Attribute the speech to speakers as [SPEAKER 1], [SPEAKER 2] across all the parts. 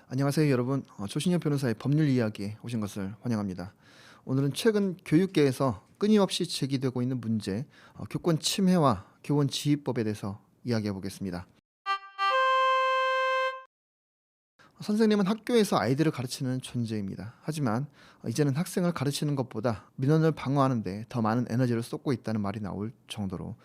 [SPEAKER 1] 안녕하세요 여러분. 조신현 변호사의 법률 이야기에 오신 것을 환영합니다. 오늘은 최근 교육계에서 끊임없이 제기되고 있는 문제, 교권 침해와 교원 지휘법에 대해서 이야기해 보겠습니다. 선생님은 학교에서 아이들을 가르치는 존재입니다. 하지만 이제는 학생을 가르치는 것보다 민원을 방어하는 데 더 많은 에너지를 쏟고 있다는 말이 나올 정도로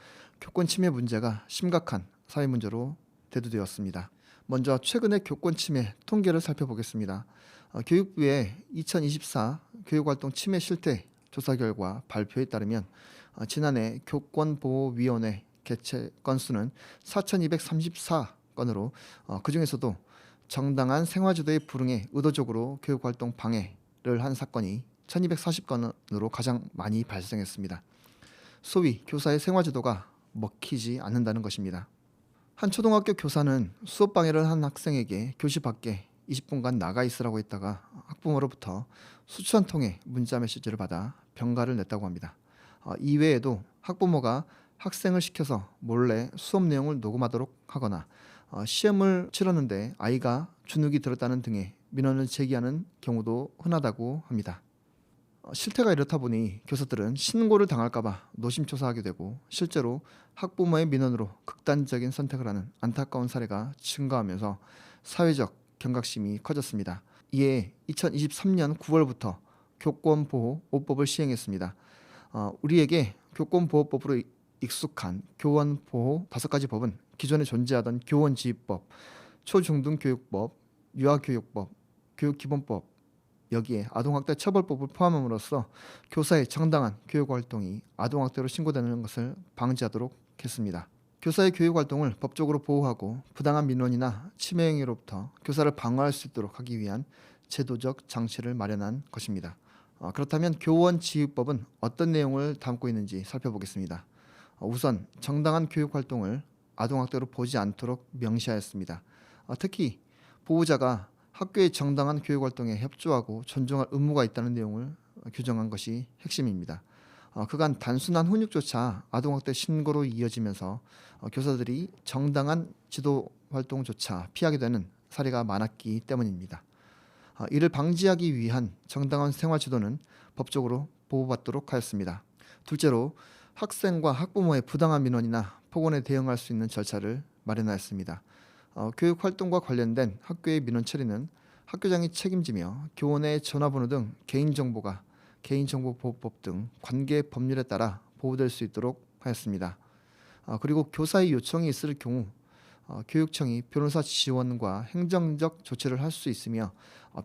[SPEAKER 1] 교권 침해 문제가 심각한 사회 문제로 대두되었습니다. 먼저 최근의 교권 침해 통계를 살펴보겠습니다. 교육부의 2024 교육활동 침해 실태 조사 결과 발표에 따르면 지난해 교권보호위원회 개최 건수는 4,234건으로 그중에서도 정당한 생활지도에 불응해 의도적으로 교육활동 방해를 한 사건이 1240건으로 가장 많이 발생했습니다. 소위 교사의 생활지도가 먹히지 않는다는 것입니다. 한 초등학교 교사는 수업 방해를 한 학생에게 교실 밖에 20분간 나가 있으라고 했다가 학부모로부터 수천 통의 문자 메시지를 받아 병가를 냈다고 합니다. 이외에도 학부모가 학생을 시켜서 몰래 수업 내용을 녹음하도록 하거나 시험을 치렀는데 아이가 주눅이 들었다는 등의 민원을 제기하는 경우도 흔하다고 합니다. 실태가 이렇다 보니 교사들은 신고를 당할까봐 노심초사하게 되고 실제로 학부모의 민원으로 극단적인 선택을 하는 안타까운 사례가 증가하면서 사회적 경각심이 커졌습니다. 이에 2023년 9월부터 교권보호 5법을 시행했습니다. 우리에게 교권보호법으로 익숙한 교원보호 5가지 법은 기존에 존재하던 교원지휘법, 초중등교육법, 유아교육법, 교육기본법, 여기에 아동학대 처벌법을 포함함으로써 교사의 정당한 교육활동이 아동학대로 신고되는 것을 방지하도록 했습니다. 교사의 교육활동을 법적으로 보호하고 부당한 민원이나 침해 행위로부터 교사를 방어할 수 있도록 하기 위한 제도적 장치를 마련한 것입니다. 그렇다면 교원지휘법은 어떤 내용을 담고 있는지 살펴보겠습니다. 우선 정당한 교육활동을 아동학대로 보지 않도록 명시하였습니다. 특히 보호자가 학교의 정당한 교육활동에 협조하고 존중할 의무가 있다는 내용을 규정한 것이 핵심입니다. 그간 단순한 훈육조차 아동학대 신고로 이어지면서 교사들이 정당한 지도활동조차 피하게 되는 사례가 많았기 때문입니다. 이를 방지하기 위한 정당한 생활지도는 법적으로 보호받도록 하였습니다. 둘째로 학생과 학부모의 부당한 민원이나 폭언에 대응할 수 있는 절차를 마련하였습니다. 교육활동과 관련된 학교의 민원 처리는 학교장이 책임지며 교원의 전화번호 등 개인정보가 개인정보보호법 등 관계 법률에 따라 보호될 수 있도록 하였습니다. 그리고 교사의 요청이 있을 경우 교육청이 변호사 지원과 행정적 조치를 할 수 있으며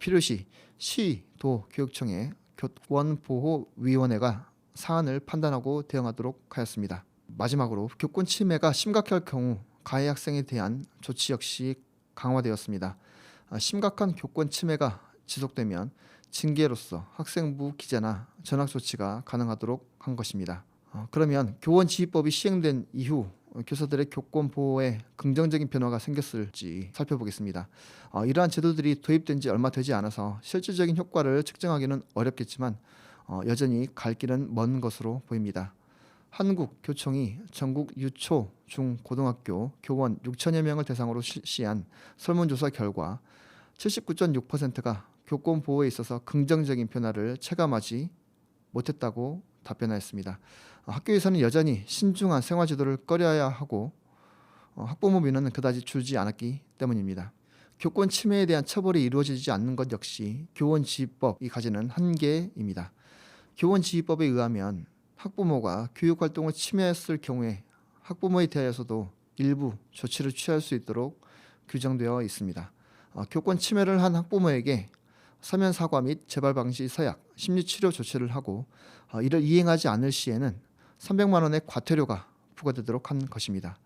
[SPEAKER 1] 필요시 시, 도 교육청의 교권보호위원회가 사안을 판단하고 대응하도록 하였습니다. 마지막으로 교권 침해가 심각할 경우 가해 학생에 대한 조치 역시 강화되었습니다. 심각한 교권 침해가 지속되면 징계로서 학생부 기재나 전학 조치가 가능하도록 한 것입니다. 그러면 교원지휘법이 시행된 이후 교사들의 교권 보호에 긍정적인 변화가 생겼을지 살펴보겠습니다. 이러한 제도들이 도입된 지 얼마 되지 않아서 실질적인 효과를 측정하기는 어렵겠지만 여전히 갈 길은 먼 것으로 보입니다. 한국교총이 전국 유초, 중, 고등학교 교원 6천여 명을 대상으로 실시한 설문조사 결과 79.6%가 교권 보호에 있어서 긍정적인 변화를 체감하지 못했다고 답변하였습니다. 학교에서는 여전히 신중한 생활지도를 꺼려야 하고 학부모 민원은 그다지 줄지 않았기 때문입니다. 교권 침해에 대한 처벌이 이루어지지 않는 것 역시 교원지휘법이 가지는 한계입니다. 교원지휘법에 의하면 학부모가 교육활동을 침해했을 경우에 학부모에 대하여서도 일부 조치를 취할 수 있도록 규정되어 있습니다. 교권 침해를 한 학부모에게 서면 사과 및 재발 방지 서약, 심리치료 조치를 하고 이를 이행하지 않을 시에는 300만 원의 과태료가 부과되도록 한 것입니다.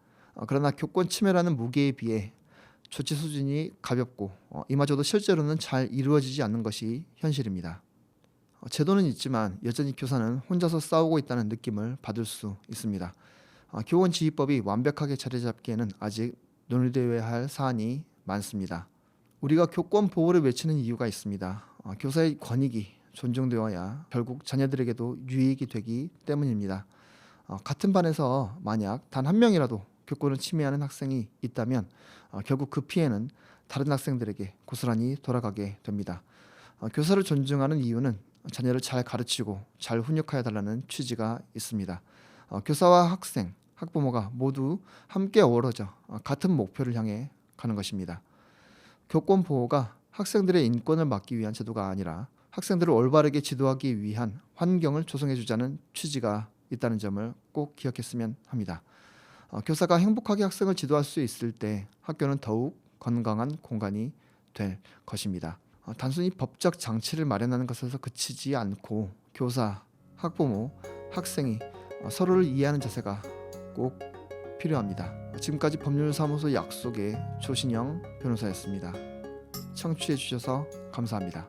[SPEAKER 1] 그러나 교권 침해라는 무게에 비해 조치 수준이 가볍고 이마저도 실제로는 잘 이루어지지 않는 것이 현실입니다. 제도는 있지만 여전히 교사는 혼자서 싸우고 있다는 느낌을 받을 수 있습니다. 교원지휘법이 완벽하게 자리 잡기에는 아직 논의되어야 할 사안이 많습니다. 우리가 교권 보호를 외치는 이유가 있습니다. 교사의 권익이 존중되어야 결국 자녀들에게도 유익이 되기 때문입니다. 같은 반에서 만약 단 한 명이라도 교권을 침해하는 학생이 있다면 결국 그 피해는 다른 학생들에게 고스란히 돌아가게 됩니다. 교사를 존중하는 이유는 자녀를 잘 가르치고 잘 훈육하여 달라는 취지가 있습니다. 교사와 학생, 학부모가 모두 함께 어우러져 같은 목표를 향해 가는 것입니다. 교권 보호가 학생들의 인권을 막기 위한 제도가 아니라 학생들을 올바르게 지도하기 위한 환경을 조성해 주자는 취지가 있다는 점을 꼭 기억했으면 합니다. 교사가 행복하게 학생을 지도할 수 있을 때 학교는 더욱 건강한 공간이 될 것입니다. 단순히 법적 장치를 마련하는 것에서 그치지 않고 교사, 학부모, 학생이 서로를 이해하는 자세가 꼭 필요합니다. 지금까지 법률사무소 약속의 조신영 변호사였습니다. 청취해 주셔서 감사합니다.